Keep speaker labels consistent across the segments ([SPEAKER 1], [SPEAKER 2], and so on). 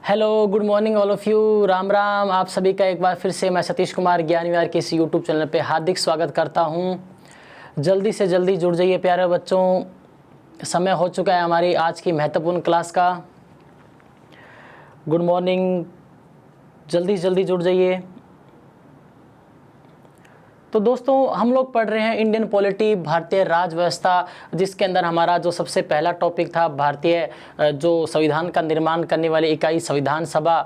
[SPEAKER 1] Hello, good morning all of you. Ram Ram. आप सभी का एक बार फिर से मैं सतीश कुमार ज्ञान विहार के इस यूट्यूब चैनल पे हार्दिक स्वागत करता हूँ। जल्दी से जल्दी जुड़ जाइए प्यारे बच्चों, समय हो चुका है हमारी आज की महत्वपूर्ण क्लास का। गुड मॉर्निंग, जल्दी से जल्दी जुड़ जाइए। तो दोस्तों, हम लोग पढ़ रहे हैं इंडियन पॉलिटी, भारतीय राज व्यवस्था, जिसके अंदर हमारा जो सबसे पहला टॉपिक था भारतीय जो संविधान का निर्माण करने वाली इकाई संविधान सभा।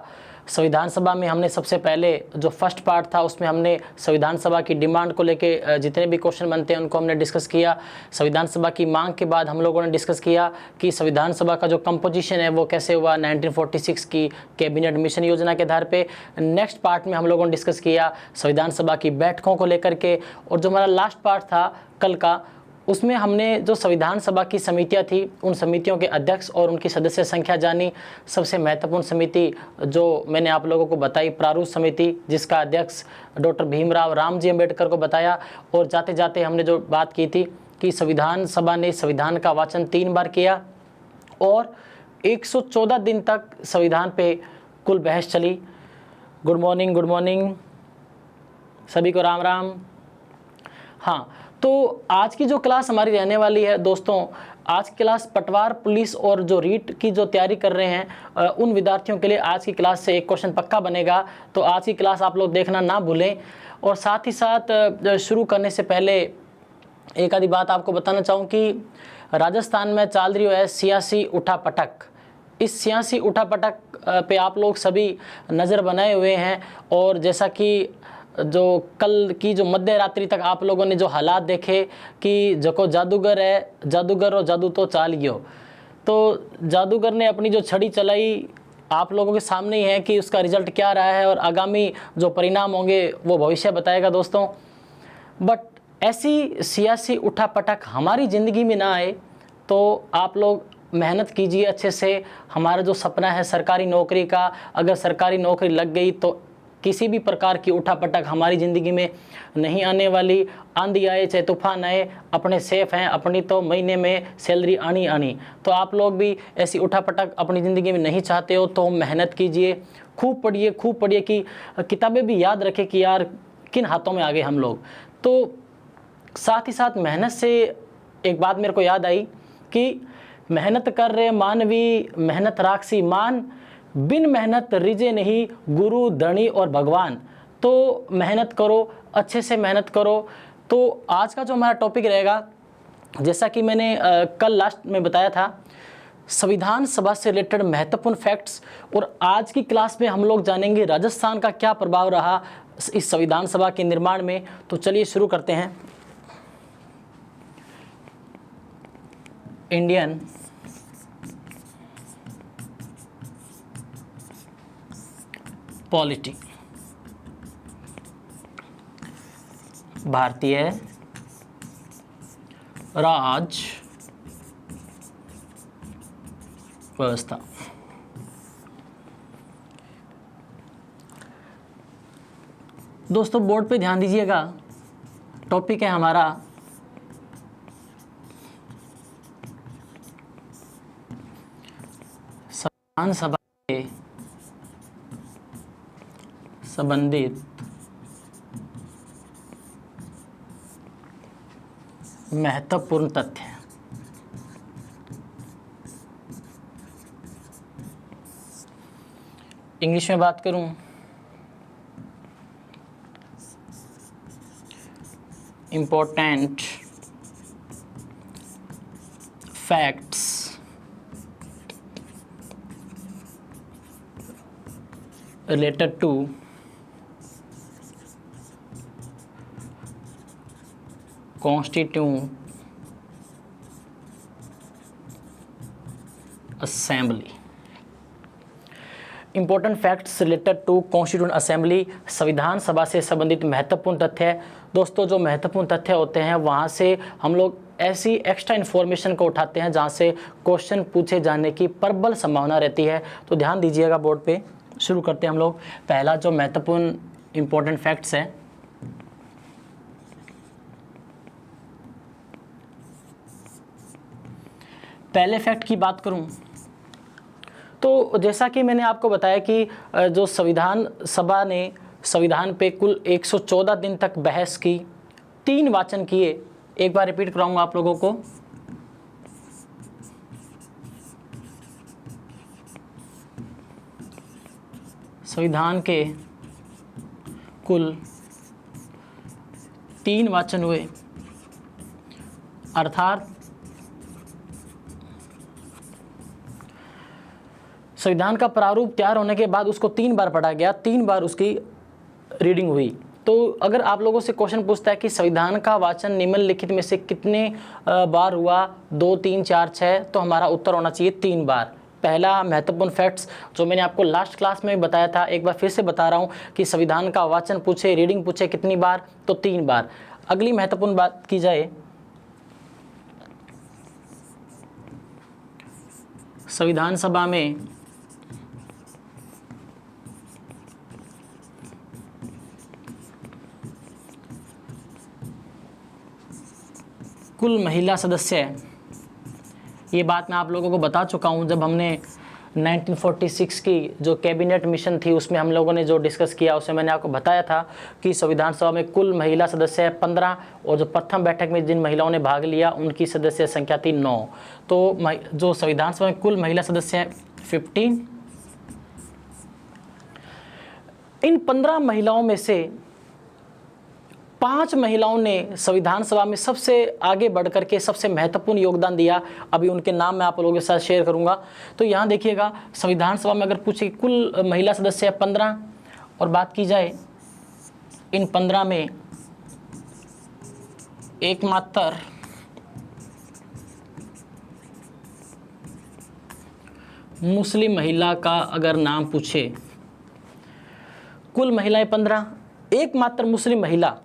[SPEAKER 1] संविधान सभा में हमने सबसे पहले जो फर्स्ट पार्ट था उसमें हमने संविधान सभा की डिमांड को लेके जितने भी क्वेश्चन बनते हैं उनको हमने डिस्कस किया। संविधान सभा की मांग के बाद हम लोगों ने डिस्कस किया कि संविधान सभा का जो कंपोजिशन है वो कैसे हुआ 1946 की कैबिनेट मिशन योजना के आधार पे। नेक्स्ट पार्ट में हम लोगों ने डिस्कस किया संविधान सभा की बैठकों को लेकर के, और जो हमारा लास्ट पार्ट था कल का उसमें हमने जो संविधान सभा की समितियां थी उन समितियों के अध्यक्ष और उनकी सदस्य संख्या जानी। सबसे महत्वपूर्ण समिति जो मैंने आप लोगों को बताई प्रारूप समिति, जिसका अध्यक्ष डॉक्टर भीमराव रामजी अंबेडकर को बताया। और जाते जाते हमने जो बात की थी कि संविधान सभा ने संविधान का वाचन 3 बार किया और 114 दिन तक संविधान पे कुल बहस चली। गुड मॉर्निंग, गुड मॉर्निंग सभी को, राम राम। हाँ, तो आज की जो क्लास हमारी रहने वाली है दोस्तों, आज की क्लास पटवार पुलिस और जो रीट की जो तैयारी कर रहे हैं उन विद्यार्थियों के लिए आज की क्लास से एक क्वेश्चन पक्का बनेगा। तो आज की क्लास आप लोग देखना ना भूलें। और साथ ही साथ शुरू करने से पहले एक आधी बात आपको बताना चाहूँ कि राजस्थान में चल रही है सियासी उठापटक। इस सियासी उठापटक पे आप लोग सभी नज़र बनाए हुए हैं। और जैसा कि जो कल की जो मध्य रात्रि तक आप लोगों ने जो हालात देखे कि जो जादूगर है, जादूगर और जादू तो चाल गयो। तो जादूगर ने अपनी जो छड़ी चलाई आप लोगों के सामने ही है कि उसका रिजल्ट क्या रहा है और आगामी जो परिणाम होंगे वो भविष्य बताएगा दोस्तों। बट ऐसी सियासी उठापटक हमारी ज़िंदगी में ना आए तो आप लोग मेहनत कीजिए अच्छे से। हमारा जो सपना है सरकारी नौकरी का, अगर सरकारी नौकरी लग गई तो किसी भी प्रकार की उठापटक हमारी ज़िंदगी में नहीं आने वाली। आंधी आए चाहे तूफान आए, अपने सेफ हैं, अपनी तो महीने में सैलरी आनी आनी। तो आप लोग भी ऐसी उठापटक अपनी ज़िंदगी में नहीं चाहते हो तो मेहनत कीजिए, खूब पढ़िए, खूब पढ़िए कि किताबें भी याद रखें कि यार किन हाथों में आ गए हम लोग। तो साथ ही साथ मेहनत से एक बात मेरे को याद आई कि मेहनत कर रहे मानवी मेहनत राक्षसी मान, बिन मेहनत रिजे नहीं गुरु धनी और भगवान। तो मेहनत करो, अच्छे से मेहनत करो। तो आज का जो हमारा टॉपिक रहेगा, जैसा कि मैंने कल लास्ट में बताया था, संविधान सभा से रिलेटेड महत्वपूर्ण फैक्ट्स। और आज की क्लास में हम लोग जानेंगे राजस्थान का क्या प्रभाव रहा इस संविधान सभा के निर्माण में। तो चलिए शुरू करते हैं। इंडियन पॉलिटी, भारतीय राज व्यवस्था। दोस्तों बोर्ड पे ध्यान दीजिएगा, टॉपिक है हमारा संविधान सभा के संबंधित महत्वपूर्ण तथ्य। इंग्लिश में बात करूं, important facts related to constituent assembly. Important facts related to constituent assembly, संविधान सभा से संबंधित महत्वपूर्ण तथ्य है। दोस्तों जो महत्वपूर्ण तथ्य होते हैं वहाँ से हम लोग ऐसी एक्स्ट्रा इन्फॉर्मेशन को उठाते हैं जहाँ से क्वेश्चन पूछे जाने की प्रबल संभावना रहती है। तो ध्यान दीजिएगा बोर्ड पे। शुरू करते हैं हम लोग। पहला जो महत्वपूर्ण इंपॉर्टेंट फैक्ट्स है, पहले फैक्ट की बात करूं तो जैसा कि मैंने आपको बताया कि जो संविधान सभा ने संविधान पे कुल 114 दिन तक बहस की, 3 वाचन किए। एक बार रिपीट कराऊंगा आप लोगों को। संविधान के कुल 3 वाचन हुए, अर्थात संविधान का प्रारूप तैयार होने के बाद उसको 3 बार पढ़ा गया, 3 बार उसकी रीडिंग हुई। तो अगर आप लोगों से क्वेश्चन पूछता है कि संविधान का वाचन निम्नलिखित में से कितने बार हुआ, 2, 3, 4, 6, तो हमारा उत्तर होना चाहिए 3 बार। पहला महत्वपूर्ण फैक्ट्स जो मैंने आपको लास्ट क्लास में बताया था, एक बार फिर से बता रहा हूँ कि संविधान का वाचन पूछे, रीडिंग पूछे कितनी बार, तो 3 बार। अगली महत्वपूर्ण बात की जाए, संविधान सभा में कुल महिला सदस्य, ये बात मैं आप लोगों को बता चुका हूँ जब हमने 1946 की जो कैबिनेट मिशन थी उसमें हम लोगों ने जो डिस्कस किया, उसमें मैंने आपको बताया था कि संविधान सभा में कुल महिला सदस्य 15 और जो प्रथम बैठक में जिन महिलाओं ने भाग लिया उनकी सदस्य संख्या थी 9। तो जो संविधान सभा में कुल महिला सदस्य है 15। इन 15 महिलाओं में से 5 महिलाओं ने संविधान सभा में सबसे आगे बढ़कर के सबसे महत्वपूर्ण योगदान दिया। अभी उनके नाम मैं आप लोगों के साथ शेयर करूंगा। तो यहाँ देखिएगा, संविधान सभा में अगर पूछे कुल महिला सदस्य है 15 और बात की जाए इन 15 में एकमात्र मुस्लिम महिला का अगर नाम पूछे, कुल महिलाएं 15, एकमात्र मुस्लिम महिला,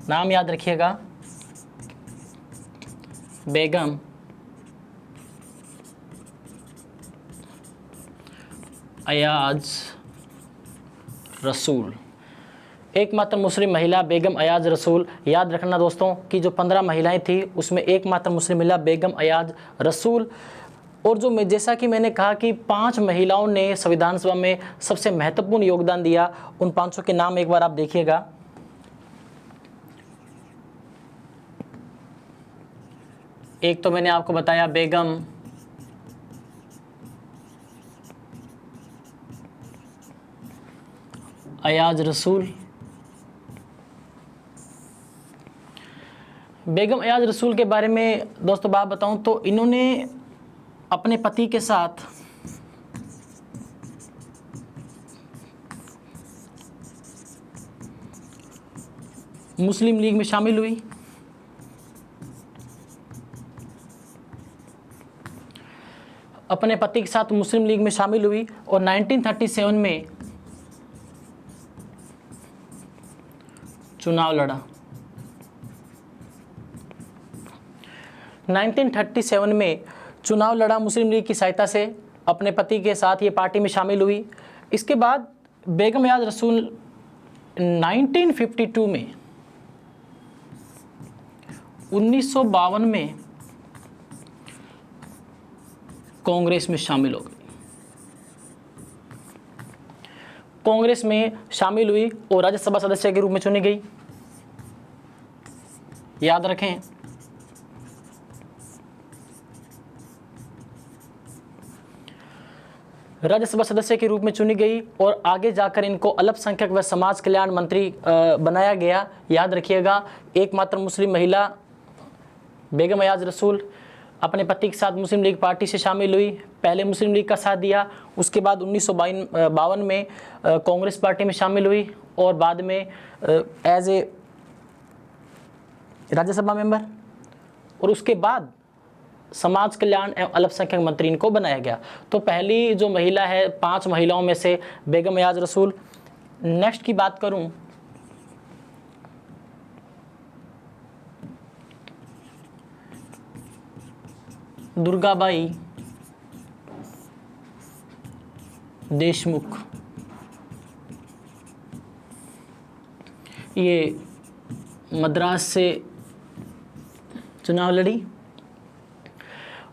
[SPEAKER 1] नाम याद रखिएगा, बेगम अयाज रसूल। एकमात्र मुस्लिम महिला बेगम अयाज रसूल। याद रखना दोस्तों कि जो 15 महिलाएं थी उसमें एकमात्र मुस्लिम महिला बेगम अयाज रसूल। और जो मैं जैसा कि मैंने कहा कि 5 महिलाओं ने संविधान सभा में सबसे महत्वपूर्ण योगदान दिया, उन 5 के नाम एक बार आप देखिएगा। एक तो मैंने आपको बताया बेगम अयाज रसूल। बेगम अयाज रसूल के बारे में दोस्तों बात बताऊं तो इन्होंने अपने पति के साथ मुस्लिम लीग में शामिल हुई। अपने पति के साथ मुस्लिम लीग में शामिल हुई और 1937 में चुनाव लड़ा। 1937 में चुनाव लड़ा मुस्लिम लीग की सहायता से, अपने पति के साथ ये पार्टी में शामिल हुई। इसके बाद बेगम अयाज रसूल 1952 में 1952 में कांग्रेस में शामिल हो गई। कांग्रेस में शामिल हुई और राज्यसभा सदस्य के रूप में चुनी गई। याद रखें, राज्यसभा सदस्य के रूप में चुनी गई और आगे जाकर इनको अल्पसंख्यक व समाज कल्याण मंत्री बनाया गया। याद रखिएगा, एकमात्र मुस्लिम महिला बेगम अयाज रसूल अपने पति के साथ मुस्लिम लीग पार्टी से शामिल हुई। पहले मुस्लिम लीग का साथ दिया, उसके बाद 1952 में कांग्रेस पार्टी में शामिल हुई और बाद में एज ए राज्यसभा मेंबर, और उसके बाद समाज कल्याण एवं अल्पसंख्यक मंत्री इनको बनाया गया। तो पहली जो महिला है 5 महिलाओं में से बेगम अयाज रसूल। नेक्स्ट की बात करूं, दुर्गाबाई देशमुख। ये मद्रास से चुनाव लड़ी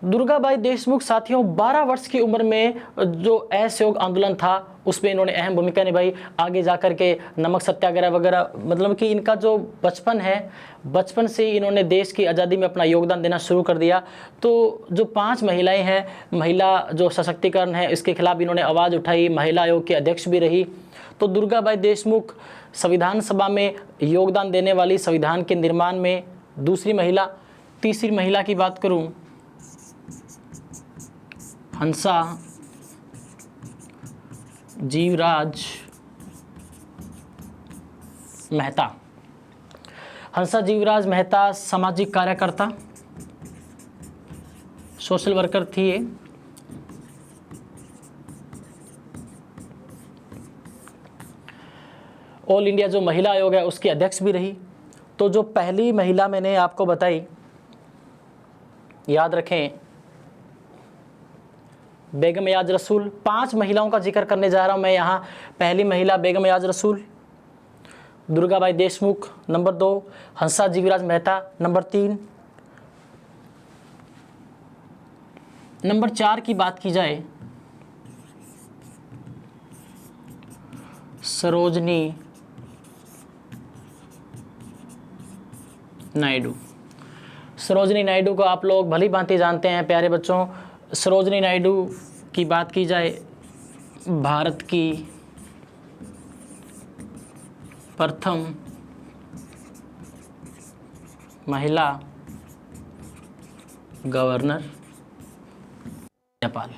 [SPEAKER 1] दुर्गाबाई देशमुख साथियों 12 वर्ष की उम्र में जो असहयोग आंदोलन था उसमें इन्होंने अहम भूमिका निभाई। आगे जाकर के नमक सत्याग्रह वगैरह, मतलब कि इनका जो बचपन है, बचपन से ही इन्होंने देश की आज़ादी में अपना योगदान देना शुरू कर दिया। तो जो 5 महिलाएं हैं, महिला जो सशक्तिकरण है इसके खिलाफ इन्होंने आवाज़ उठाई, महिला आयोग की अध्यक्ष भी रही। तो दुर्गाबाई देशमुख संविधान सभा में योगदान देने वाली, संविधान के निर्माण में दूसरी महिला। तीसरी महिला की बात करूं, हंसा जीवराज मेहता। हंसा जीवराज मेहता सामाजिक कार्यकर्ता, सोशल वर्कर थी ये। ऑल इंडिया जो महिला आयोग है उसकी अध्यक्ष भी रही। तो जो पहली महिला मैंने आपको बताई, याद रखें, बेगम एयाज रसूल। 5 महिलाओं का जिक्र करने जा रहा हूं मैं यहाँ। पहली महिला बेगम एयाज रसूल, दुर्गाबाई देशमुख नंबर 2, हंसा जीवराज मेहता नंबर 3। नंबर 4 की बात की जाए, सरोजनी नायडू। सरोजनी नायडू को आप लोग भली भांति जानते हैं प्यारे बच्चों। सरोजनी नायडू की बात की जाए, भारत की प्रथम महिला गवर्नर राज्यपाल।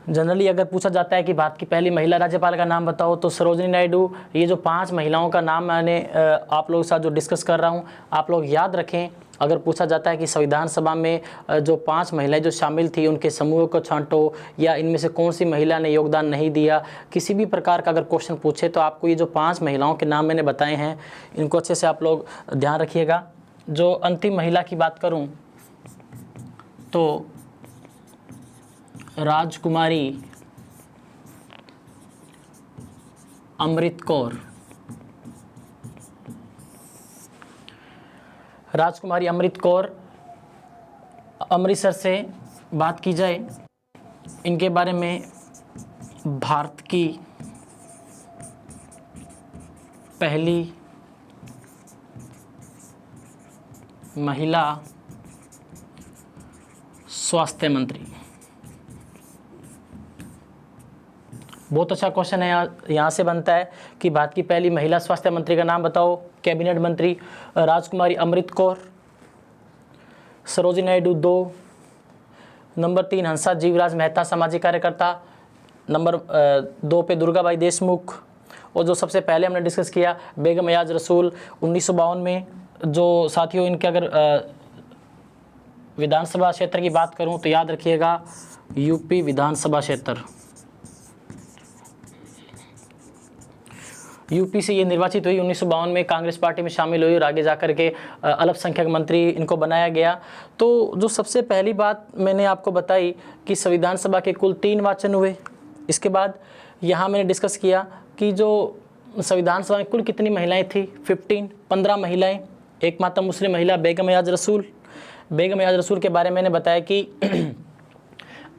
[SPEAKER 1] जनरली अगर पूछा जाता है कि भारत की पहली महिला राज्यपाल का नाम बताओ तो सरोजनी नायडू। ये जो 5 महिलाओं का नाम मैंने आप लोगों के साथ जो डिस्कस कर रहा हूँ, आप लोग याद रखें। अगर पूछा जाता है कि संविधान सभा में जो 5 महिलाएं जो शामिल थी उनके समूह को छांटो, या इनमें से कौन सी महिला ने योगदान नहीं दिया, किसी भी प्रकार का अगर क्वेश्चन पूछे तो आपको ये जो 5 महिलाओं के नाम मैंने बताए हैं इनको अच्छे से आप लोग ध्यान रखिएगा। जो अंतिम महिला की बात करूं तो राजकुमारी अमृत कौर। राजकुमारी अमृत कौर अमृतसर से बात की जाए, इनके बारे में भारत की पहली महिला स्वास्थ्य मंत्री। बहुत अच्छा क्वेश्चन है, यहाँ से बनता है कि भारत की पहली महिला स्वास्थ्य मंत्री का नाम बताओ। कैबिनेट मंत्री राजकुमारी अमृत कौर। सरोजिनी नायडू 2। नंबर 3 हंसा जीवराज मेहता सामाजिक कार्यकर्ता। नंबर 2 पे दुर्गाबाई देशमुख। और जो सबसे पहले हमने डिस्कस किया बेगम एयाज रसूल 1952 में। जो साथियों इनके अगर विधानसभा क्षेत्र की बात करूं तो याद रखिएगा यूपी विधानसभा क्षेत्र। यूपी से ये निर्वाचित हुई 1952 में, कांग्रेस पार्टी में शामिल हुई और आगे जाकर के अल्पसंख्यक मंत्री इनको बनाया गया। तो जो सबसे पहली बात मैंने आपको बताई कि संविधान सभा के कुल 3 वाचन हुए। इसके बाद यहाँ मैंने डिस्कस किया कि जो संविधान सभा में कुल कितनी महिलाएं थी, 15 महिलाएं। एकमात्र मुस्लिम महिला बेगम एयाज रसूल। बेगम एयाज रसूल के बारे में मैंने बताया कि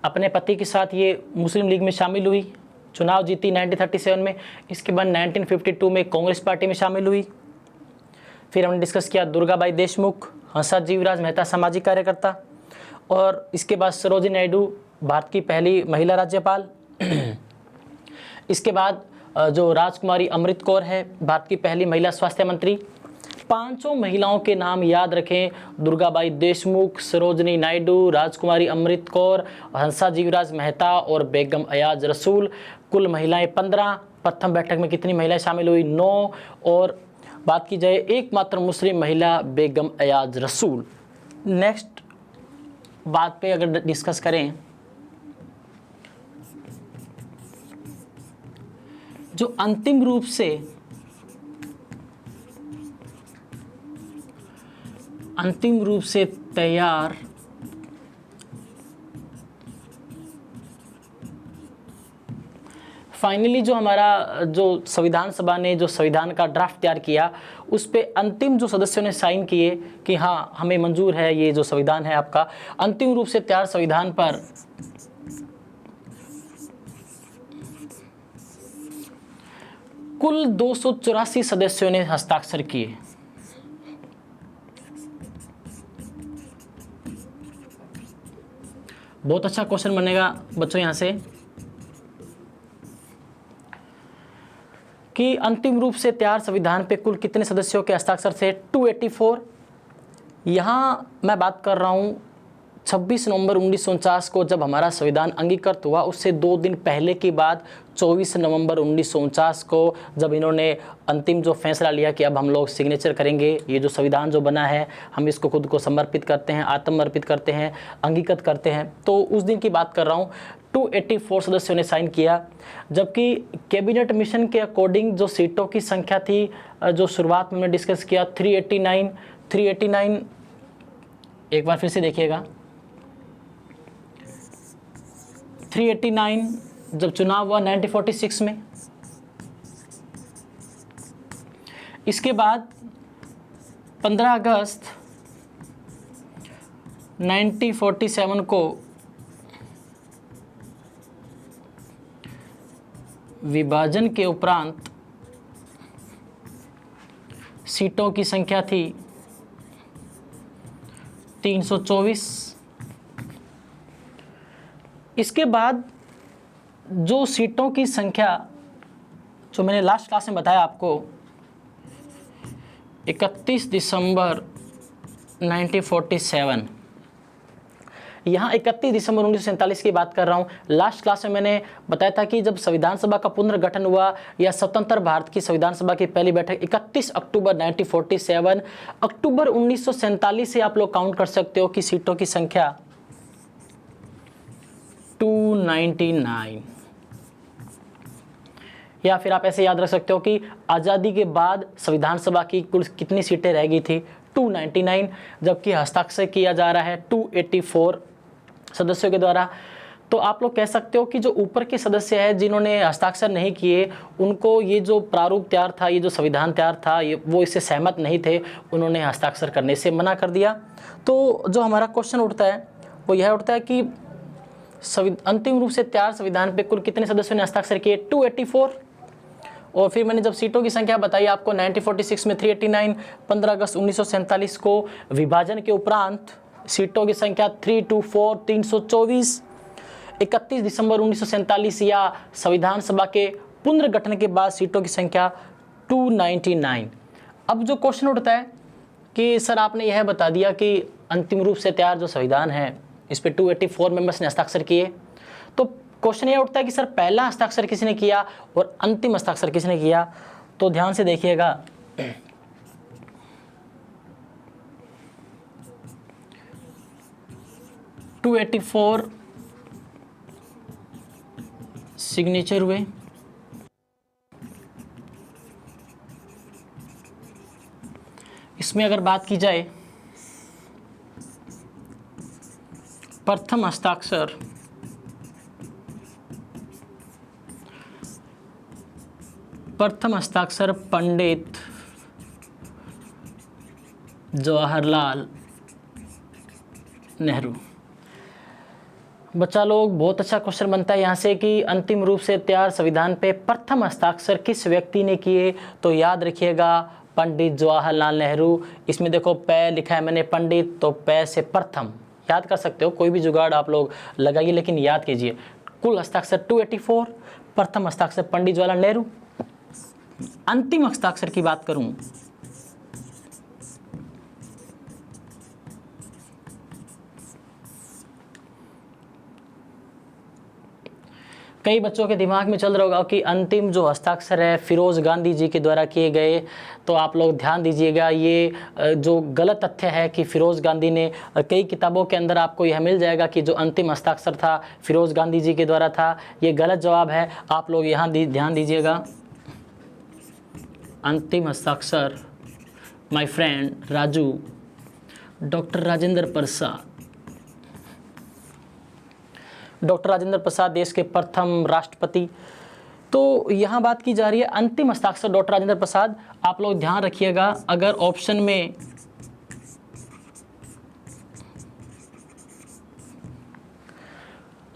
[SPEAKER 1] अपने पति के साथ ये मुस्लिम लीग में शामिल हुई, चुनाव जीती 1937 में। इसके बाद 1952 में कांग्रेस पार्टी में शामिल हुई। फिर हमने डिस्कस किया दुर्गाबाई देशमुख, हंसा जीवराज मेहता सामाजिक कार्यकर्ता, और इसके बाद सरोजिनी नायडू भारत की पहली महिला राज्यपाल। इसके बाद जो राजकुमारी अमृत कौर है भारत की पहली महिला स्वास्थ्य मंत्री। 5 महिलाओं के नाम याद रखें, दुर्गाबाई देशमुख, सरोजिनी नायडू, राजकुमारी अमृत कौर, हंसा जीवराज मेहता और बेगम एयाज रसूल। कुल महिलाएं 15। प्रथम बैठक में कितनी महिलाएं शामिल हुई, 9। और बात की जाए एकमात्र मुस्लिम महिला बेगम एयाज रसूल। नेक्स्ट बात पे अगर डिस्कस करें, जो अंतिम रूप से तैयार फाइनली जो हमारा जो संविधान सभा ने जो संविधान का ड्राफ्ट तैयार किया, उस पे अंतिम जो सदस्यों ने साइन किए कि हाँ हमें मंजूर है ये जो संविधान है आपका, अंतिम रूप से तैयार संविधान पर कुल 284 सदस्यों ने हस्ताक्षर किए। बहुत अच्छा क्वेश्चन बनेगा बच्चों यहाँ से कि अंतिम रूप से तैयार संविधान पे कुल कितने सदस्यों के हस्ताक्षर थे? 284। यहाँ मैं बात कर रहा हूँ 26 नवंबर 1949 को जब हमारा संविधान अंगीकृत हुआ, उससे 2 दिन पहले की बात 24 नवंबर 1949 को जब इन्होंने अंतिम जो फैसला लिया कि अब हम लोग सिग्नेचर करेंगे, ये जो संविधान जो बना है हम इसको खुद को समर्पित करते हैं, आत्मर्पित करते हैं, अंगीकृत करते हैं, तो उस दिन की बात कर रहा हूँ। 284 सदस्यों ने साइन किया, जबकि कैबिनेट मिशन के अकॉर्डिंग जो सीटों की संख्या थी, जो शुरुआत में हमने डिस्कस किया 389, एक बार फिर से देखिएगा, 389 जब चुनाव हुआ 1946 में। इसके बाद 15 अगस्त 1947 को विभाजन के उपरांत सीटों की संख्या थी 324। इसके बाद जो सीटों की संख्या जो मैंने लास्ट क्लास में बताया आपको, 31 दिसंबर 1947, यहाँ 31 दिसंबर 1947 की बात कर रहा हूँ। लास्ट क्लास में मैंने बताया था कि जब संविधान सभा का पुनर्गठन हुआ या स्वतंत्र भारत की संविधान सभा की पहली बैठक 31 अक्टूबर 1947, अक्टूबर 1947 से आप लोग काउंट कर सकते हो कि सीटों की संख्या 299, या फिर आप ऐसे याद रख सकते हो कि आज़ादी के बाद संविधान सभा की कुल कितनी सीटें रह गई थी? 299, जबकि हस्ताक्षर किया जा रहा है 284 सदस्यों के द्वारा। तो आप लोग कह सकते हो कि जो ऊपर के सदस्य हैं जिन्होंने हस्ताक्षर नहीं किए, उनको ये जो प्रारूप तैयार था, ये जो संविधान तैयार था, ये वो इससे सहमत नहीं थे, उन्होंने हस्ताक्षर करने से मना कर दिया। तो जो हमारा क्वेश्चन उठता है वो यह उठता है कि अंतिम रूप से तैयार संविधान पे कुल कितने सदस्यों ने हस्ताक्षर किए? 284। और फिर मैंने जब सीटों की संख्या बताई आपको 1946 में 389, 15 अगस्त 1947 को विभाजन के उपरांत सीटों की संख्या 324, 324, 31 दिसंबर 1947 या संविधान सभा के पुनर्गठन के बाद सीटों की संख्या 299। अब जो क्वेश्चन उठता है कि सर आपने यह बता दिया कि अंतिम रूप से तैयार जो संविधान है इस पे 284 मेंबर्स ने हस्ताक्षर किए, तो क्वेश्चन यह उठता है कि सर पहला हस्ताक्षर किसने किया और अंतिम हस्ताक्षर किसने किया? तो ध्यान से देखिएगा, टू 284 सिग्नेचर हुए, इसमें अगर बात की जाए प्रथम हस्ताक्षर पंडित जवाहरलाल नेहरू। बच्चा लोग बहुत अच्छा क्वेश्चन बनता है यहाँ से कि अंतिम रूप से तैयार संविधान पे प्रथम हस्ताक्षर किस व्यक्ति ने किए? तो याद रखिएगा पंडित जवाहरलाल नेहरू। इसमें देखो पै लिखा है मैंने पंडित, तो पै से प्रथम याद कर सकते हो, कोई भी जुगाड़ आप लोग लगाइए लेकिन याद कीजिए। कुल हस्ताक्षर 284, प्रथम हस्ताक्षर पंडित जवाहरलाल नेहरू। अंतिम हस्ताक्षर की बात करूं कई बच्चों के दिमाग में चल रहा होगा कि अंतिम जो हस्ताक्षर है फिरोज गांधी जी के द्वारा किए गए, तो आप लोग ध्यान दीजिएगा, ये जो गलत तथ्य है कि फिरोज गांधी ने, कई किताबों के अंदर आपको यह मिल जाएगा कि जो अंतिम हस्ताक्षर था फिरोज गांधी जी के द्वारा था, ये गलत जवाब है। आप लोग यहाँ ध्यान दीजिएगा, अंतिम हस्ताक्षर my friend Raju doctor Rajendra Prasad. Doctor Rajendra Prasad देश के प्रथम राष्ट्रपति तो यहाँ बात की जा रही है अंतिम हस्ताक्षर डॉक्टर राजेंद्र प्रसाद। आप लोग ध्यान रखिएगा, अगर ऑप्शन में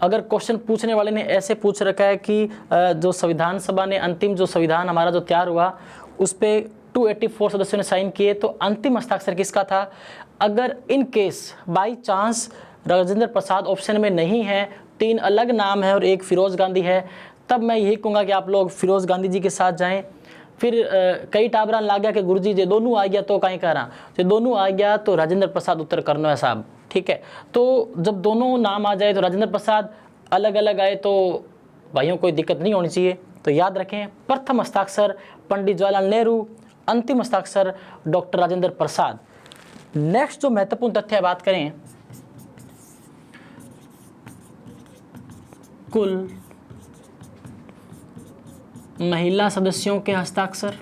[SPEAKER 1] अगर क्वेश्चन पूछने वाले ने ऐसे पूछ रखा है कि जो संविधान सभा ने अंतिम जो संविधान हमारा जो तैयार हुआ उस पे 284 सदस्यों ने साइन किए, तो अंतिम हस्ताक्षर किसका था? अगर in case by chance Rajendra Prasad option में नहीं है, 3 अलग नाम है और एक फिरोज गांधी है, तब मैं यही कहूँगा कि आप लोग फिरोज गांधी जी के साथ जाएं। फिर कई टाबरा ला गया कि गुरुजी जे दोनों आ गया तो कहीं कह रहा, जो दोनों आ गया तो राजेंद्र प्रसाद उत्तर करना है साहब, ठीक है। तो जब दोनों नाम आ जाए तो राजेंद्र प्रसाद, अलग अलग आए तो भाइयों कोई दिक्कत नहीं होनी चाहिए। तो याद रखें, प्रथम हस्ताक्षर पंडित जवाहरलाल नेहरू, अंतिम हस्ताक्षर डॉक्टर राजेंद्र प्रसाद। नेक्स्ट जो महत्वपूर्ण तथ्य बात करें, कुल महिला सदस्यों के हस्ताक्षर,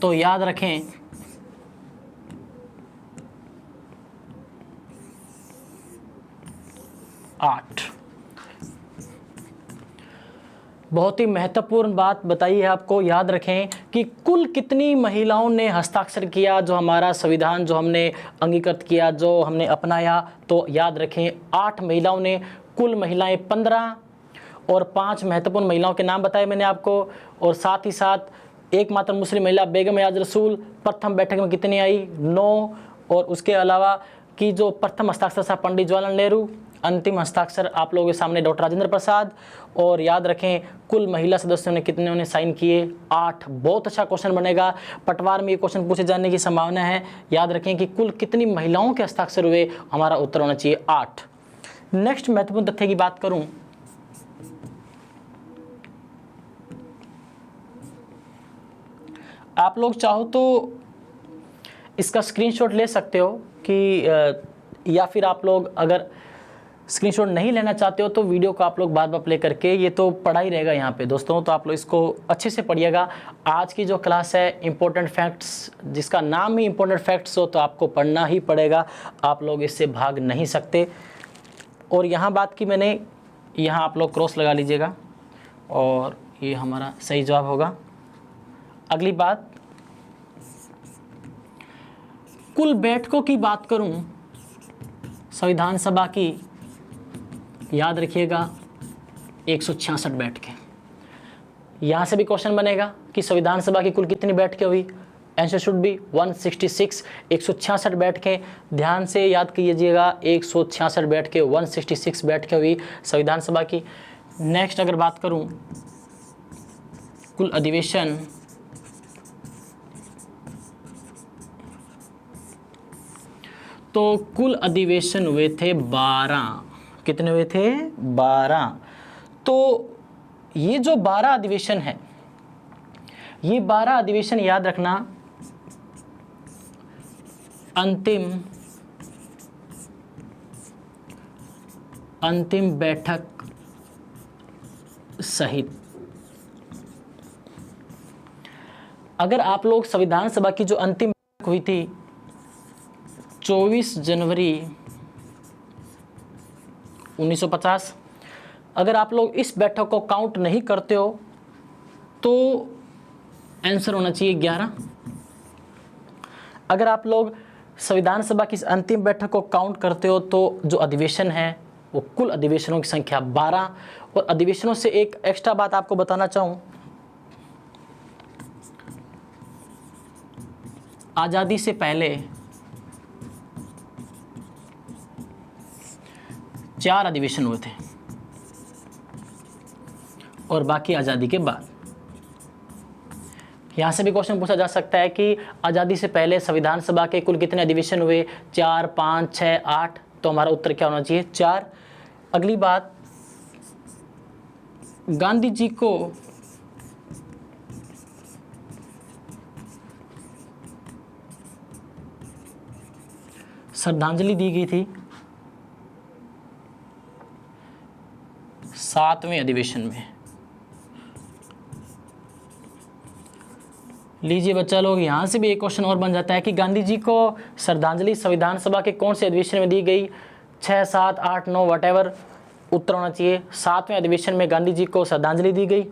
[SPEAKER 1] तो याद रखें 8। बहुत ही महत्वपूर्ण बात बताई है आपको, याद रखें कि कुल कितनी महिलाओं ने हस्ताक्षर किया जो हमारा संविधान जो हमने अंगीकृत किया, जो हमने अपनाया, तो याद रखें 8 महिलाओं ने। कुल महिलाएं 15 और 5 महत्वपूर्ण महिलाओं के नाम बताए मैंने आपको, और साथ ही साथ एकमात्र मुस्लिम महिला बेगम याज रसूल प्रथम बैठक में कितनी आई? 9। और उसके अलावा कि जो प्रथम हस्ताक्षर था पंडित जवाहरलाल नेहरू, अंतिम हस्ताक्षर आप लोगों के सामने डॉक्टर राजेंद्र प्रसाद। और याद रखें कुल महिला सदस्यों ने कितने उन्हें साइन किए? 8। बहुत अच्छा क्वेश्चन बनेगा, पटवार में ये क्वेश्चन पूछे जाने की संभावना है। याद रखें कि कुल कितनी महिलाओं के हस्ताक्षर हुए, हमारा उत्तर होना चाहिए 8। नेक्स्ट महत्वपूर्ण तथ्य की बात करूं, आप लोग चाहो तो इसका स्क्रीनशॉट ले सकते हो कि या फिर आप लोग अगर स्क्रीनशॉट नहीं लेना चाहते हो तो वीडियो को आप लोग बाद में प्ले करके, ये तो पढ़ा ही रहेगा यहाँ पे दोस्तों, तो आप लोग इसको अच्छे से पढ़िएगा। आज की जो क्लास है इम्पोर्टेंट फैक्ट्स, जिसका नाम ही इम्पोर्टेंट फैक्ट्स हो, तो आपको पढ़ना ही पड़ेगा, आप लोग इससे भाग नहीं सकते। और यहाँ बात की मैंने, यहाँ आप लोग क्रॉस लगा लीजिएगा और ये हमारा सही जवाब होगा। अगली बात, कुल बैठकों की बात करूं संविधान सभा की, याद रखिएगा 166 बैठकें। यहाँ से भी क्वेश्चन बनेगा कि संविधान सभा की कुल कितनी बैठकें हुई? आंसर शुड बी 166, 166 बैठकें। ध्यान से याद कीजिएगा, 166 बैठकें, 166 बैठकें हुई संविधान सभा की। नेक्स्ट अगर बात करूं कुल अधिवेशन, तो कुल अधिवेशन हुए थे 12। कितने हुए थे? 12। तो ये जो 12 अधिवेशन है, ये 12 अधिवेशन याद रखना अंतिम बैठक सहित। अगर आप लोग संविधान सभा की जो अंतिम बैठक हुई थी 24 जनवरी 1950, अगर आप लोग इस बैठक को काउंट नहीं करते हो तो आंसर होना चाहिए 11। अगर आप लोग संविधान सभा की अंतिम बैठक को काउंट करते हो तो जो अधिवेशन है वो कुल अधिवेशनों की संख्या 12। और अधिवेशनों से एक एक्स्ट्रा बात आपको बताना चाहूँ, आज़ादी से पहले 4 अधिवेशन हुए थे और बाकी आज़ादी के बाद। यहाँ से भी क्वेश्चन पूछा जा सकता है कि आज़ादी से पहले संविधान सभा के कुल कितने अधिवेशन हुए? 4, 5, 6, 8। तो हमारा उत्तर क्या होना चाहिए? 4। अगली बात, गांधी जी को श्रद्धांजलि दी गई थी 7वें अधिवेशन में। लीजिए बच्चा लोग, यहाँ से भी एक क्वेश्चन और बन जाता है कि गांधी जी को श्रद्धांजलि संविधान सभा के कौन से अधिवेशन में दी गई? 6, 7, 8, 9 वटेवर। उत्तर होना चाहिए। 7वें अधिवेशन में गांधी जी को श्रद्धांजलि दी गई।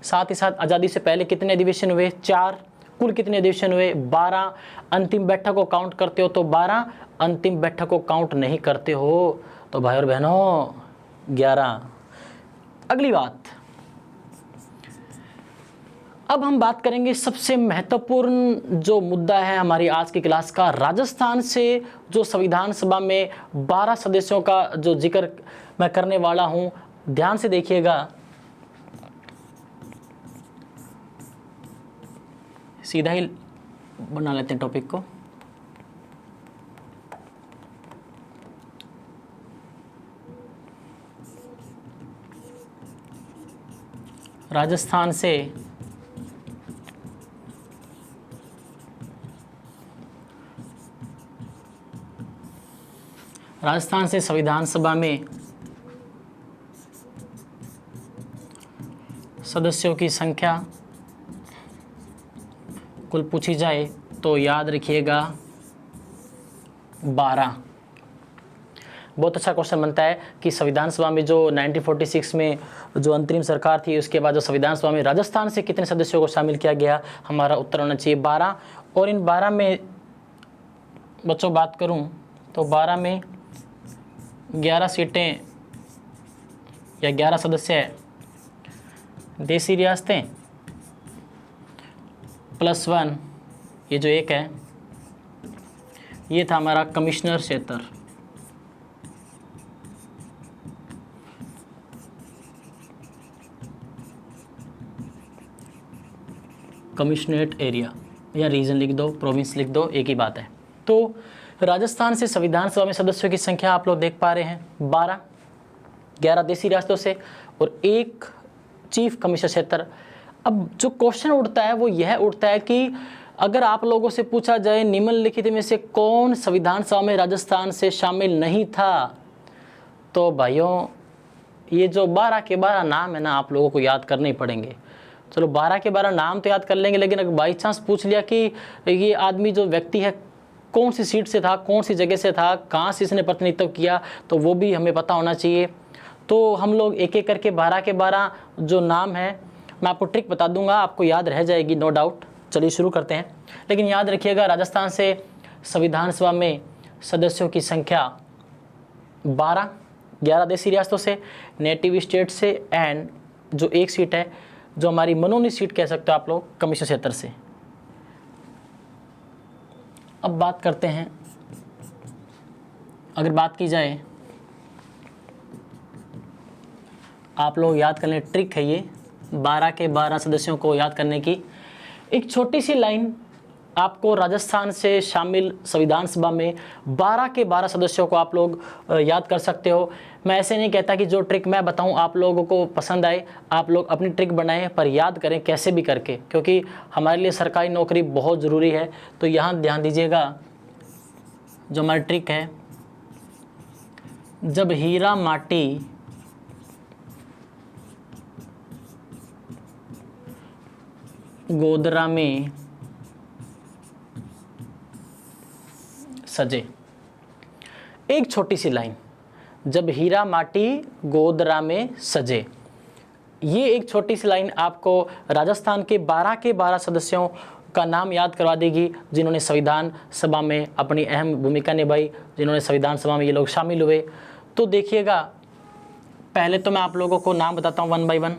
[SPEAKER 1] साथ ही साथ आज़ादी से पहले कितने अधिवेशन हुए? 4। कुल कितने अधिवेशन हुए? 12। अंतिम बैठक को काउंट करते हो तो 12, अंतिम बैठक को काउंट नहीं करते हो तो भाई और बहनों 11। अगली बात, अब हम बात करेंगे सबसे महत्वपूर्ण जो मुद्दा है हमारी आज की क्लास का, राजस्थान से जो संविधान सभा में 12 सदस्यों का जो जिक्र मैं करने वाला हूं, ध्यान से देखिएगा। सीधा ही बना लेते हैं टॉपिक को। राजस्थान से संविधान सभा में सदस्यों की संख्या कुल पूछी जाए तो याद रखिएगा 12। बहुत अच्छा क्वेश्चन बनता है कि संविधान सभा में जो 1946 में जो अंतरिम सरकार थी, उसके बाद जो संविधान सभा में राजस्थान से कितने सदस्यों को शामिल किया गया? हमारा उत्तर होना चाहिए 12। और इन 12 में बच्चों बात करूं तो 12 में 11 सीटें या 11 सदस्य देसी रियासतें +1, ये जो एक है ये था हमारा कमिश्नर क्षेत्र, कमिश्नरेट एरिया या रीजन लिख दो, प्रोविंस लिख दो, एक ही बात है। तो राजस्थान से संविधान सभा में सदस्यों की संख्या आप लोग देख पा रहे हैं 12, 11 देसी रियासतों से और एक चीफ कमिश्नर क्षेत्र। अब जो क्वेश्चन उठता है वो यह उठता है कि अगर आप लोगों से पूछा जाए निम्नलिखित में से कौन संविधान सभा में राजस्थान से शामिल नहीं था, तो भाइयों ये जो 12 के 12 नाम है ना, आप लोगों को याद करने ही पड़ेंगे। चलो 12 के 12 नाम तो याद कर लेंगे, लेकिन अगर बाई चांस पूछ लिया कि ये आदमी जो व्यक्ति है कौन सी सीट से था, कौन सी जगह से था, कहाँ से इसने प्रतिनिधित्व किया, तो वो भी हमें पता होना चाहिए। तो हम लोग एक एक करके 12 के 12 जो नाम है मैं आपको ट्रिक बता दूंगा, आपको याद रह जाएगी नो डाउट। चलिए शुरू करते हैं। लेकिन याद रखिएगा राजस्थान से संविधान सभा में सदस्यों की संख्या 12, 11 देसी रियासतों से, नेटिव स्टेट से, एंड जो एक सीट है जो हमारी मनोनीत सीट कह सकते हो आप लोग, कमिश्नर क्षेत्र से। अब बात करते हैं, अगर बात की जाए, आप लोग याद कर लें, ट्रिक है ये 12 के 12 सदस्यों को याद करने की। एक छोटी सी लाइन आपको राजस्थान से शामिल संविधान सभा में 12 के 12 सदस्यों को आप लोग याद कर सकते हो। मैं ऐसे नहीं कहता कि जो ट्रिक मैं बताऊं आप लोगों को पसंद आए, आप लोग अपनी ट्रिक बनाएं, पर याद करें कैसे भी करके, क्योंकि हमारे लिए सरकारी नौकरी बहुत ज़रूरी है। तो यहाँ ध्यान दीजिएगा, जो हमारी ट्रिक है, जब हीरा माटी गोदरा में सजे, एक छोटी सी लाइन, जब हीरा माटी गोदरा में सजे, ये एक छोटी सी लाइन आपको राजस्थान के 12 के 12 सदस्यों का नाम याद करवा देगी जिन्होंने संविधान सभा में अपनी अहम भूमिका निभाई, जिन्होंने संविधान सभा में ये लोग शामिल हुए। तो देखिएगा, पहले तो मैं आप लोगों को नाम बताता हूँ 1 बाय 1।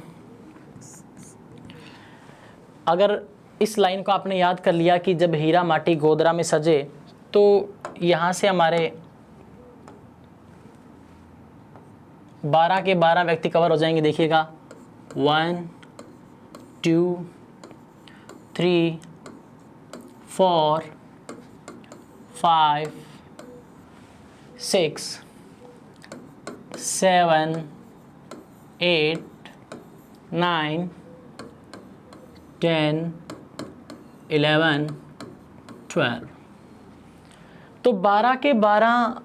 [SPEAKER 1] अगर इस लाइन को आपने याद कर लिया कि जब हीरा माटी गोदरा में सजे, तो यहाँ से हमारे 12 के 12 व्यक्ति कवर हो जाएंगे। देखिएगा 1 2 3 4 5 6 7 8 9 10 11 12। तो 12 के 12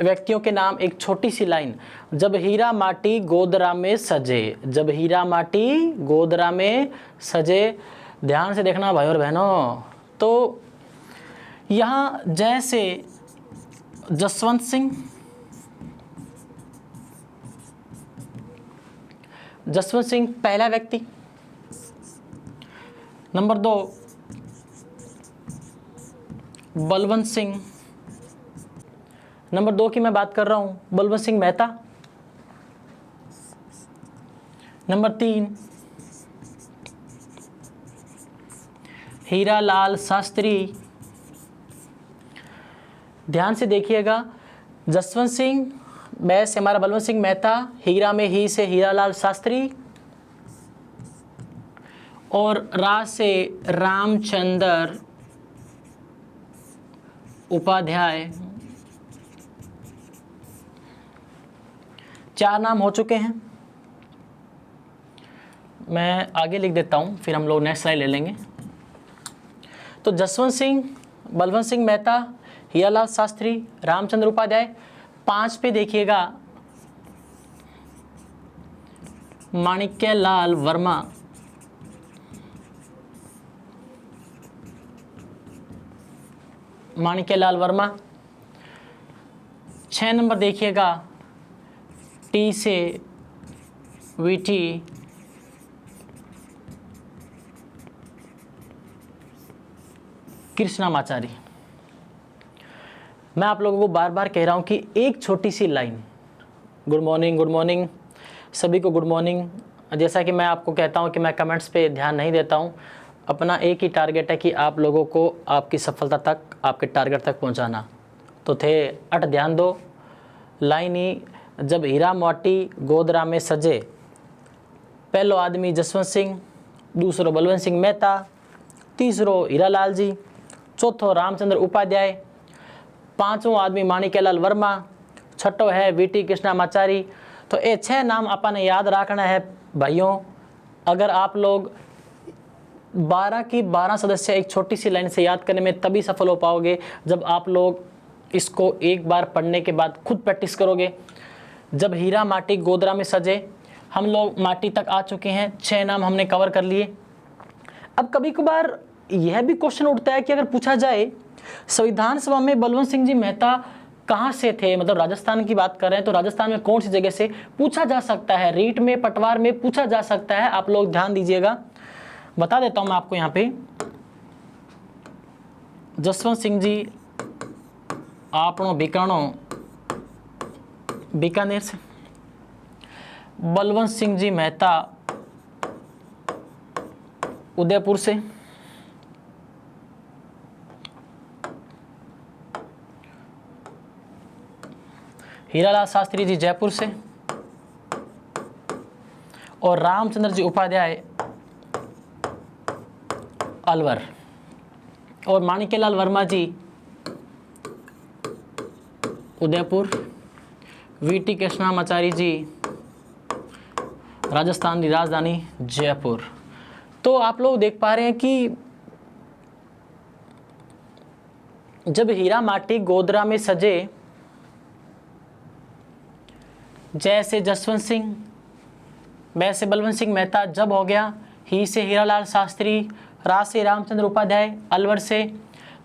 [SPEAKER 1] व्यक्तियों के नाम, एक छोटी सी लाइन, जब हीरा माटी गोदरा में सजे, जब हीरा माटी गोदरा में सजे। ध्यान से देखना भाई और बहनों। तो यहाँ जैसे जसवंत सिंह, जसवंत सिंह पहला व्यक्ति। नंबर 2 बलवंत सिंह। नंबर 2 की मैं बात कर रहा हूं, बलवंत सिंह मेहता। नंबर 3 हीरालाल शास्त्री। ध्यान से देखिएगा, जसवंत सिंह बै से हमारा बलवंत सिंह मेहता, हीरा में ही से हीरालाल शास्त्री, और रा से रामचंद्र उपाध्याय। 4 नाम हो चुके हैं। मैं आगे लिख देता हूं, फिर हम लोग नेक्स्ट स्लाइड ले लेंगे। तो जसवंत सिंह, बलवंत सिंह मेहता, हीरालाल शास्त्री, रामचंद्र उपाध्याय। 5 पे देखिएगा, माणिक्यलाल वर्मा। माणिक्यलाल वर्मा। 6 नंबर देखिएगा, टी से वीटी कृष्णामाचारी। मैं आप लोगों को बार बार कह रहा हूं कि एक छोटी सी line, good morning, good morning, सभी को गुड मॉर्निंग। जैसा कि मैं आपको कहता हूं कि मैं कमेंट्स पे ध्यान नहीं देता हूं, अपना एक ही टारगेट है कि आप लोगों को आपकी सफलता तक, आपके टारगेट तक पहुंचाना। तो थे अट ध्यान दो, लाइन ही, जब हीरा मोती गोदरा में सजे, पहलो आदमी जसवंत सिंह, दूसरो बलवंत सिंह मेहता, तीसरो हीरालाल जी, चौथो रामचंद्र उपाध्याय, पांचवों आदमी माणिक्यलाल वर्मा, छठो है वीटी कृष्णामाचारी। तो ये 6 नाम अपन याद रखना है भाइयों। अगर आप लोग 12 की 12 सदस्य एक छोटी सी लाइन से याद करने में तभी सफल हो पाओगे जब आप लोग इसको एक बार पढ़ने के बाद खुद प्रैक्टिस करोगे। जब हीरा माटी गोदरा में सजे, हम लोग माटी तक आ चुके हैं, 6 नाम हमने कवर कर लिए। अब कभी कभार यह भी क्वेश्चन उठता है कि अगर पूछा जाए संविधान सभा में बलवंत सिंह जी मेहता कहाँ से थे, मतलब राजस्थान की बात कर रहे हैं तो राजस्थान में कौन सी जगह से, पूछा जा सकता है, रीट में, पटवार में पूछा जा सकता है। आप लोग ध्यान दीजिएगा, बता देता हूं मैं आपको। यहाँ पे जसवंत सिंह जी आपनो बीकानो बीकानेर से, बलवंत सिंह जी मेहता उदयपुर से, हीरालाल शास्त्री जी जयपुर से, और रामचंद्र जी उपाध्याय अलवर, और माणिक्यलाल वर्मा जी उदयपुर, वीटी कृष्णामाचारी जी राजस्थान की राजधानी जयपुर। तो आप लोग देख पा रहे हैं कि जब हीरा माटी गोदरा में सजे, जैसे जसवंत सिंह, वैसे बलवंत सिंह मेहता, जब हो गया ही से हीरालाल शास्त्री, रा से रामचंद्र उपाध्याय, अलवर से,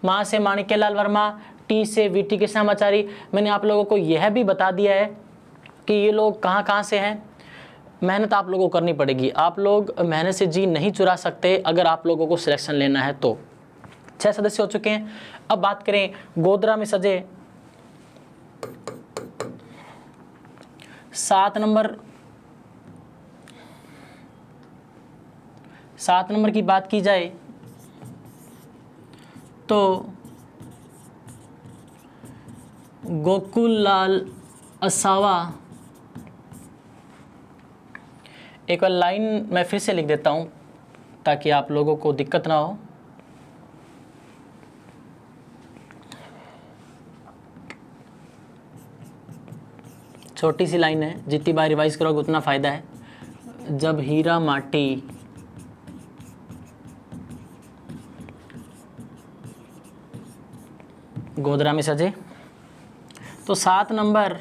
[SPEAKER 1] माँ से माणिक्यलाल वर्मा, टी से वीटी कृष्णामाचारी। मैंने आप लोगों को यह भी बता दिया है कि ये लोग कहाँ कहाँ से हैं। मेहनत आप लोगों को करनी पड़ेगी, आप लोग मेहनत से जी नहीं चुरा सकते अगर आप लोगों को सिलेक्शन लेना है तो। 6 सदस्य हो चुके हैं। अब बात करें गोदरा में सजे, 7 नंबर की बात की जाए तो गोकुल लाल असावा। एक बार लाइन मैं फिर से लिख देता हूं ताकि आप लोगों को दिक्कत ना हो। छोटी सी लाइन है, जितनी बार रिवाइज करोगे उतना फ़ायदा है। जब हीरा माटी गोदरा में सजे, तो 7 नंबर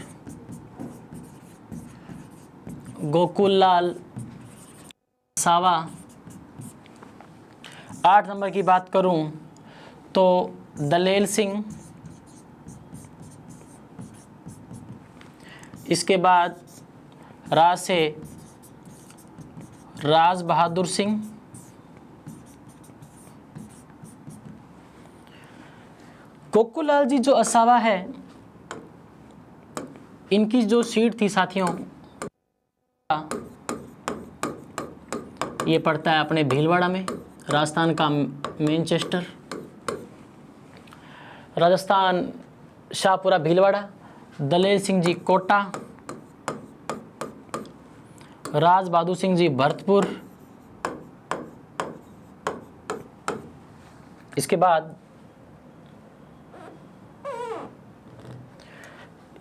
[SPEAKER 1] गोकुल लाल सावा। 8 नंबर की बात करूं तो दलेल सिंह। इसके बाद रा से राज बहादुर सिंह, गोकुललाल जी जो असावा है, इनकी जो सीट थी साथियों, ये पड़ता है अपने भीलवाड़ा में, राजस्थान का मैनचेस्टर, राजस्थान शाहपुरा भीलवाड़ा। दलेल सिंह जी कोटा, राज बहादुर सिंह जी भरतपुर। इसके बाद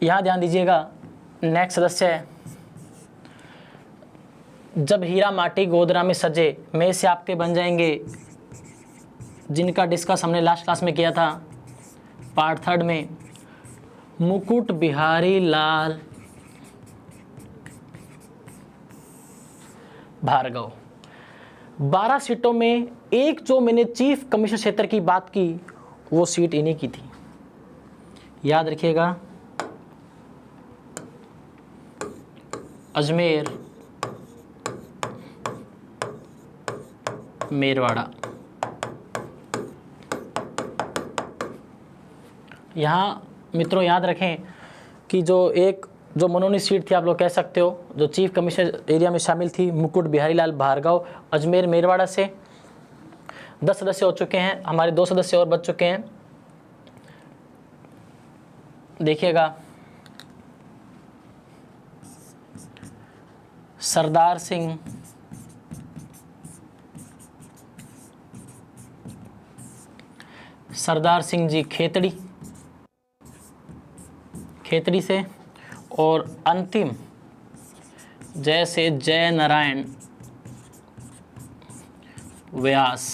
[SPEAKER 1] यहाँ ध्यान दीजिएगा, नेक्स्ट सदस्य है, जब हीरा माटी गोदरा में सजे में से आपके बन जाएंगे, जिनका डिस्कस हमने लास्ट क्लास में किया था पार्ट 3 में, मुकुट बिहारी लाल भार्गव। 12 सीटों में एक जो मैंने चीफ कमिश्नर क्षेत्र की बात की, वो सीट इन्हीं की थी, याद रखिएगा। अजमेर, मेरवाड़ा। यहाँ मित्रों याद रखें कि जो मनोनीत सीट थी, आप लोग कह सकते हो, जो चीफ कमिश्नर एरिया में शामिल थी, मुकुट बिहारी लाल भार्गव, अजमेर मेरवाड़ा से। 10 सदस्य हो चुके हैं, हमारे 2 सदस्य और बच चुके हैं। देखिएगा, सरदार सिंह, सरदार सिंह जी खेतड़ी से, और अंतिम जैसे जय नारायण व्यास।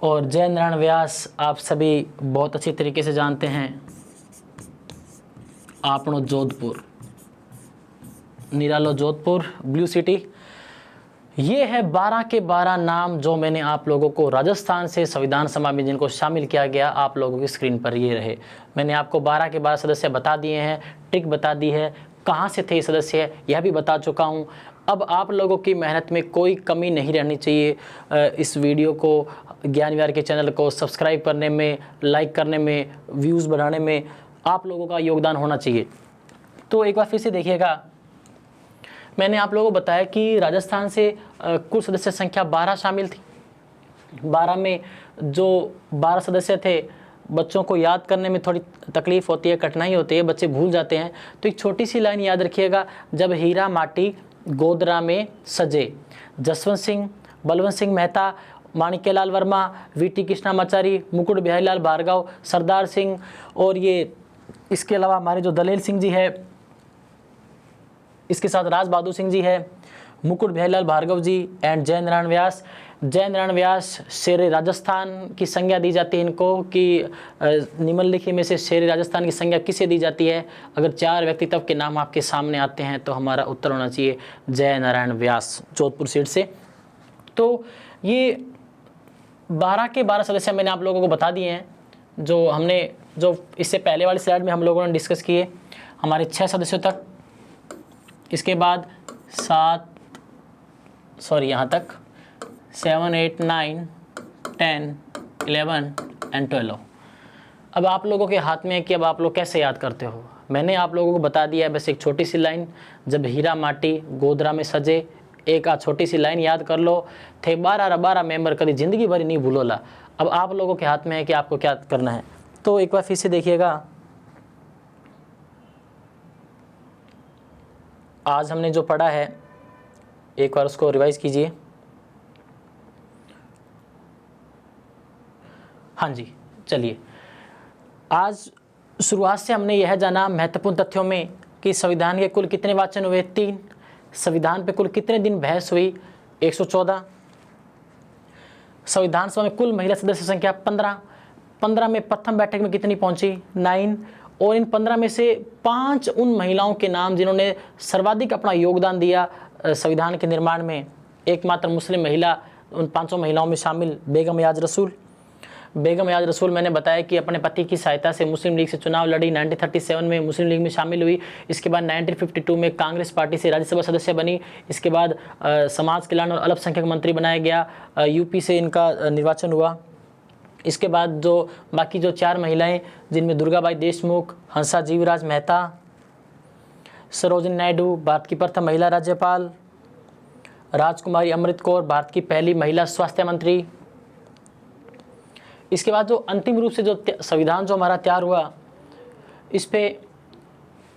[SPEAKER 1] और जय नारायण व्यास आप सभी बहुत अच्छी तरीके से जानते हैं, आपनो जोधपुर, निरालो जोधपुर, ब्लू सिटी। ये है 12 के 12 नाम जो मैंने आप लोगों को राजस्थान से संविधान सभा में जिनको शामिल किया गया, आप लोगों की स्क्रीन पर ये रहे। मैंने आपको 12 के 12 सदस्य बता दिए हैं, ट्रिक बता दी है, कहाँ से थे सदस्य यह भी बता चुका हूँ। अब आप लोगों की मेहनत में कोई कमी नहीं रहनी चाहिए। इस वीडियो को, ज्ञान विहार के चैनल को सब्सक्राइब करने में, लाइक करने में, व्यूज़ बढ़ाने में आप लोगों का योगदान होना चाहिए। तो एक बार फिर से देखिएगा, मैंने आप लोगों को बताया कि राजस्थान से कुल सदस्य संख्या 12 शामिल थी। 12 में जो 12 सदस्य थे, बच्चों को याद करने में थोड़ी तकलीफ़ होती है, कठिनाई होती है, बच्चे भूल जाते हैं। तो एक छोटी सी लाइन याद रखिएगा, जब हीरा माटी गोदरा में सजे, जसवंत सिंह, बलवंत सिंह मेहता, माणिक्यलाल वर्मा, वीटी कृष्णामाचारी, मुकुट बिहारी लाल भार्गव, सरदार सिंह, और ये इसके अलावा हमारे जो दलेल सिंह जी है, इसके साथ राज बहादुर सिंह जी है, मुकुट बिहारीलाल भार्गव जी एंड जय नारायण व्यास। जय नारायण व्यास शेर राजस्थान की संज्ञा दी जाती है इनको, कि निम्नलिखित में से शेर राजस्थान की संज्ञा किसे दी जाती है। अगर 4 व्यक्तित्व के नाम आपके सामने आते हैं तो हमारा उत्तर होना चाहिए जय नारायण व्यास, जोधपुर सीट से। तो ये 12 के 12 सदस्य मैंने आप लोगों को बता दिए हैं, जो इससे पहले वाली स्लाइड में हम लोगों ने डिस्कस किए, हमारे 6 सदस्यों तक। इसके बाद 7 8 9 10 11 एंड 12। अब आप लोगों के हाथ में है कि अब आप लोग कैसे याद करते हो। मैंने आप लोगों को बता दिया है, बस एक छोटी सी लाइन, जब हीरा माटी गोदरा में सजे, एक छोटी सी लाइन याद कर लो। थे 12 मेंबर, कभी ज़िंदगी भर नहीं भूलोला। अब आप लोगों के हाथ में है कि आपको क्या करना है। तो एक बार फिर से देखिएगा, आज हमने जो पढ़ा है एक बार उसको रिवाइज कीजिए। हाँ जी, चलिए। आज शुरुआत से हमने यह जाना महत्वपूर्ण तथ्यों में कि संविधान के कुल कितने वाचन हुए, 3। संविधान पे कुल कितने दिन बहस हुई, 114। संविधान सभा में कुल महिला सदस्य संख्या 15। 15 में प्रथम बैठक में कितनी पहुंची, 9। और इन 15 में से 5 उन महिलाओं के नाम जिन्होंने सर्वाधिक अपना योगदान दिया संविधान के निर्माण में। एकमात्र मुस्लिम महिला उन 5 महिलाओं में शामिल बेगम याज रसूल। बेगम याद रसूल मैंने बताया कि अपने पति की सहायता से मुस्लिम लीग से चुनाव लड़ी, 1937 में मुस्लिम लीग में शामिल हुई। इसके बाद 1952 में कांग्रेस पार्टी से राज्यसभा सदस्य बनी। इसके बाद समाज कल्याण और अल्पसंख्यक मंत्री बनाया गया, यूपी से इनका निर्वाचन हुआ। इसके बाद जो बाकी जो 4 महिलाएं, जिनमें दुर्गाबाई देशमुख, हंसा जीवराज मेहता, सरोजिनी नायडू भारत की प्रथम महिला राज्यपाल, राजकुमारी अमृत कौर भारत की पहली महिला स्वास्थ्य मंत्री। इसके बाद जो अंतिम रूप से जो संविधान जो हमारा तैयार हुआ, इस पे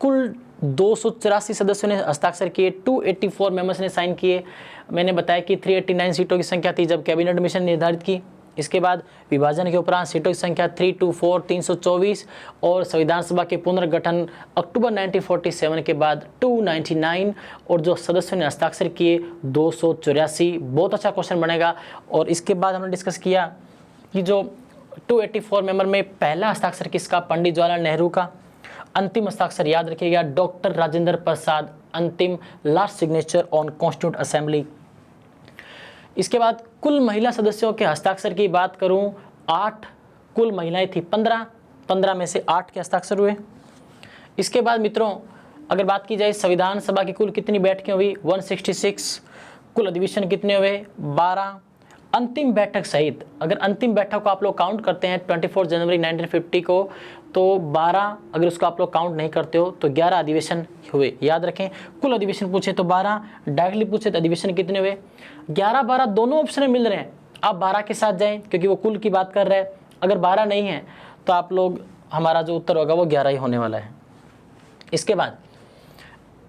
[SPEAKER 1] कुल 284 सदस्यों ने हस्ताक्षर किए, 284 मेंबर्स ने साइन किए। मैंने बताया कि 389 सीटों की संख्या थी जब कैबिनेट मिशन निर्धारित की। इसके बाद विभाजन के उपरांत सीटों की संख्या 324 324 और संविधान सभा के पुनर्गठन अक्टूबर 1947 के बाद 299 और जो सदस्यों ने हस्ताक्षर किए 284। बहुत अच्छा क्वेश्चन बनेगा। और इसके बाद हमने डिस्कस किया कि जो 284 मेंबर में पहला हस्ताक्षर किसका, पंडित जवाहरलाल नेहरू का। अंतिम हस्ताक्षर याद रखिएगा डॉक्टर राजेंद्र प्रसाद, अंतिम last signature on constituent assembly. इसके बाद कुल महिला सदस्यों के हस्ताक्षर की बात करूं, 8 कुल महिलाएं थी, 15 में से 8 के हस्ताक्षर हुए। इसके बाद मित्रों अगर बात की जाए संविधान सभा की कुल कितनी बैठकें हुई, 166। कुल अधिवेशन कितने हुए, 12। अंतिम बैठक सहित अगर अंतिम बैठक को आप लोग काउंट करते हैं 24 जनवरी 1950 को, तो 12, अगर उसको आप लोग काउंट नहीं करते हो तो 11 अधिवेशन हुए। याद रखें, कुल अधिवेशन पूछे तो 12, डायरेक्टली पूछे तो अधिवेशन कितने हुए, 11-12 दोनों ऑप्शन मिल रहे हैं। आप 12 के साथ जाएं क्योंकि वो कुल की बात कर रहे हैं। अगर 12 नहीं है तो आप लोग, हमारा जो उत्तर होगा वो 11 ही होने वाला है। इसके बाद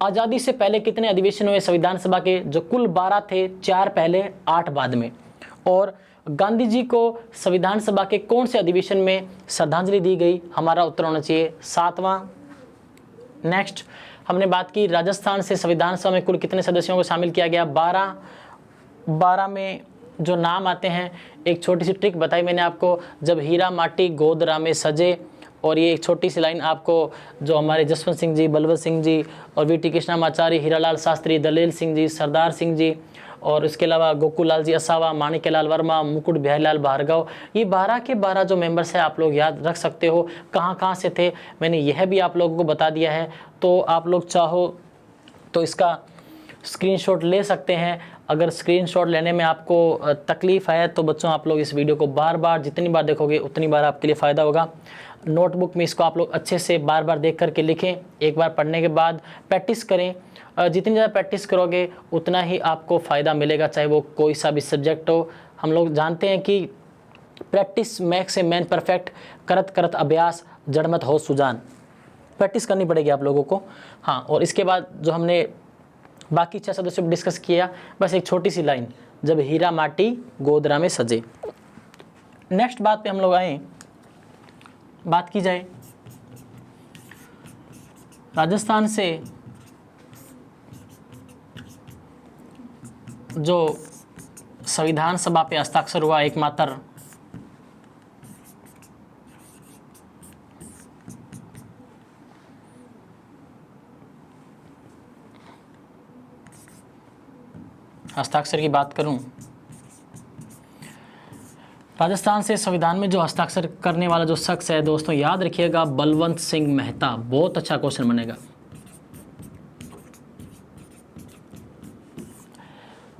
[SPEAKER 1] आज़ादी से पहले कितने अधिवेशन हुए संविधान सभा के, जो कुल 12 थे, 4 पहले 8 बाद में। और गांधी जी को संविधान सभा के कौन से अधिवेशन में श्रद्धांजलि दी गई, हमारा उत्तर होना चाहिए 7वां। नेक्स्ट हमने बात की राजस्थान से संविधान सभा में कुल कितने सदस्यों को शामिल किया गया, 12 में जो नाम आते हैं, एक छोटी सी ट्रिक बताई मैंने आपको, जब हीरा माटी गोद रामे सजे। और ये एक छोटी सी लाइन आपको, जो हमारे जसवंत सिंह जी, बलवंत सिंह जी और वीटी कृष्णामाचारी, हीरालाल शास्त्री, दलेल सिंह जी, सरदार सिंह जी और इसके अलावा गोकुल लाल जी असावा, माणिक्यलाल वर्मा, मुकुट बिहारी लाल भार्गव, ये 12 के 12 जो मेंबर्स हैं आप लोग याद रख सकते हो। कहाँ से थे मैंने यह भी आप लोगों को बता दिया है, तो आप लोग चाहो तो इसका स्क्रीनशॉट ले सकते हैं। अगर स्क्रीनशॉट लेने में आपको तकलीफ़ है तो बच्चों आप लोग इस वीडियो को बार बार, जितनी बार देखोगे उतनी बार आपके लिए फ़ायदा होगा। नोटबुक में इसको आप लोग अच्छे से बार बार देख करके लिखें, एक बार पढ़ने के बाद प्रैक्टिस करें। जितनी ज़्यादा प्रैक्टिस करोगे उतना ही आपको फ़ायदा मिलेगा, चाहे वो कोई सा भी सब्जेक्ट हो। हम लोग जानते हैं कि प्रैक्टिस मैक्स से मैन परफेक्ट, करत करत अभ्यास जड़मत हो सुजान। प्रैक्टिस करनी पड़ेगी आप लोगों को। हाँ, और इसके बाद जो हमने बाकी 6 सदस्यों पर डिस्कस किया, बस एक छोटी सी लाइन, जब हीरा माटी गोदरा में सजे। नेक्स्ट बात पे हम लोग आए, बात की जाए राजस्थान से जो संविधान सभा पे हस्ताक्षर हुआ एकमात्र हस्ताक्षर की बात करूं, राजस्थान से संविधान में जो हस्ताक्षर करने वाला जो शख्स है दोस्तों, याद रखिएगा बलवंत सिंह मेहता। बहुत अच्छा क्वेश्चन बनेगा।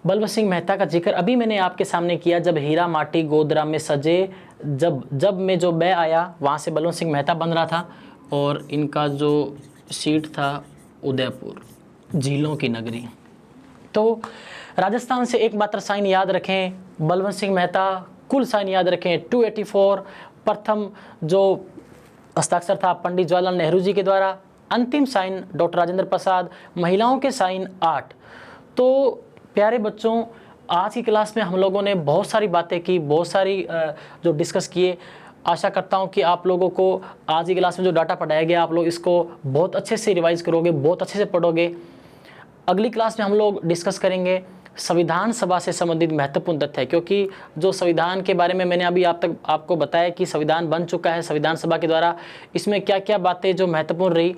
[SPEAKER 1] बलवंत सिंह मेहता का जिक्र अभी मैंने आपके सामने किया, जब हीरा माटी गोदरा में सजे, जब में जो बै आया वहाँ से बलवंत सिंह मेहता बन रहा था। और इनका जो सीट था उदयपुर, झीलों की नगरी। तो राजस्थान से एक मात्र साइन याद रखें, बलवंत सिंह मेहता। कुल साइन याद रखें 284। प्रथम जो हस्ताक्षर था पंडित जवाहरलाल नेहरू जी के द्वारा, अंतिम साइन डॉक्टर राजेंद्र प्रसाद, महिलाओं के साइन 8। तो प्यारे बच्चों, आज की क्लास में हम लोगों ने बहुत सारी बातें की, बहुत सारी जो डिस्कस किए। आशा करता हूं कि आप लोगों को आज की क्लास में जो डाटा पढ़ाया गया आप लोग इसको बहुत अच्छे से रिवाइज करोगे, बहुत अच्छे से पढ़ोगे। अगली क्लास में हम लोग डिस्कस करेंगे संविधान सभा से संबंधित महत्वपूर्ण तथ्य, क्योंकि जो संविधान के बारे में मैंने अभी आपको बताया कि संविधान बन चुका है संविधान सभा के द्वारा, इसमें क्या क्या बातें जो महत्वपूर्ण रही।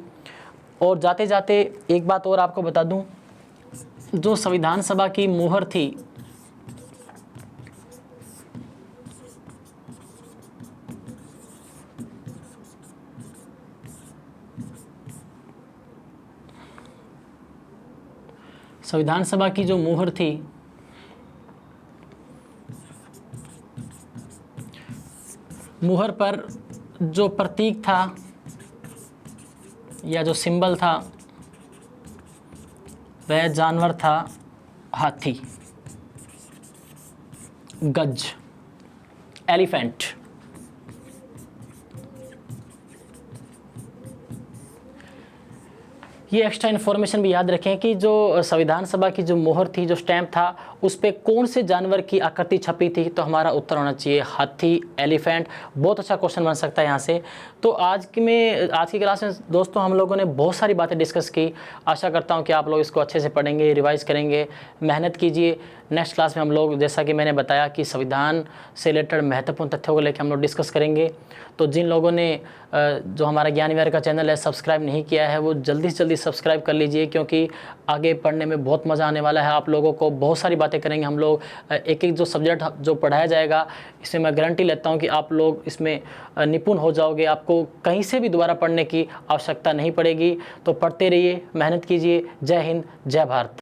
[SPEAKER 1] और जाते जाते एक बात और आपको बता दूं, जो संविधान सभा की मुहर थी संविधान सभा की जो मुहर थी मुहर पर जो प्रतीक था या जो सिंबल था वह जानवर था हाथी, गज, एलिफेंट। ये एक्स्ट्रा इन्फॉर्मेशन भी याद रखें कि जो संविधान सभा की जो मोहर थी, जो स्टैम्प था, उस पर कौन से जानवर की आकृति छपी थी, तो हमारा उत्तर होना चाहिए हाथी, एलिफेंट। बहुत अच्छा क्वेश्चन बन सकता है यहाँ से। तो आज की क्लास में दोस्तों हम लोगों ने बहुत सारी बातें डिस्कस की। आशा करता हूँ कि आप लोग इसको अच्छे से पढ़ेंगे, रिवाइज करेंगे, मेहनत कीजिए। नेक्स्ट क्लास में हम लोग, जैसा कि मैंने बताया, कि संविधान से रिलेटेड महत्वपूर्ण तथ्यों को लेकर हम लोग डिस्कस करेंगे। तो जिन लोगों ने जो हमारा ज्ञान विहार का चैनल है सब्सक्राइब नहीं किया है, वो जल्दी से जल्दी सब्सक्राइब कर लीजिए, क्योंकि आगे पढ़ने में बहुत मज़ा आने वाला है। आप लोगों को बहुत सारी बातें करेंगे हम लोग। एक एक जो सब्जेक्ट जो पढ़ाया जाएगा, इसमें मैं गारंटी लेता हूँ कि आप लोग इसमें निपुण हो जाओगे। आपको कहीं से भी दोबारा पढ़ने की आवश्यकता नहीं पड़ेगी। तो पढ़ते रहिए, मेहनत कीजिए। जय हिंद, जय भारत।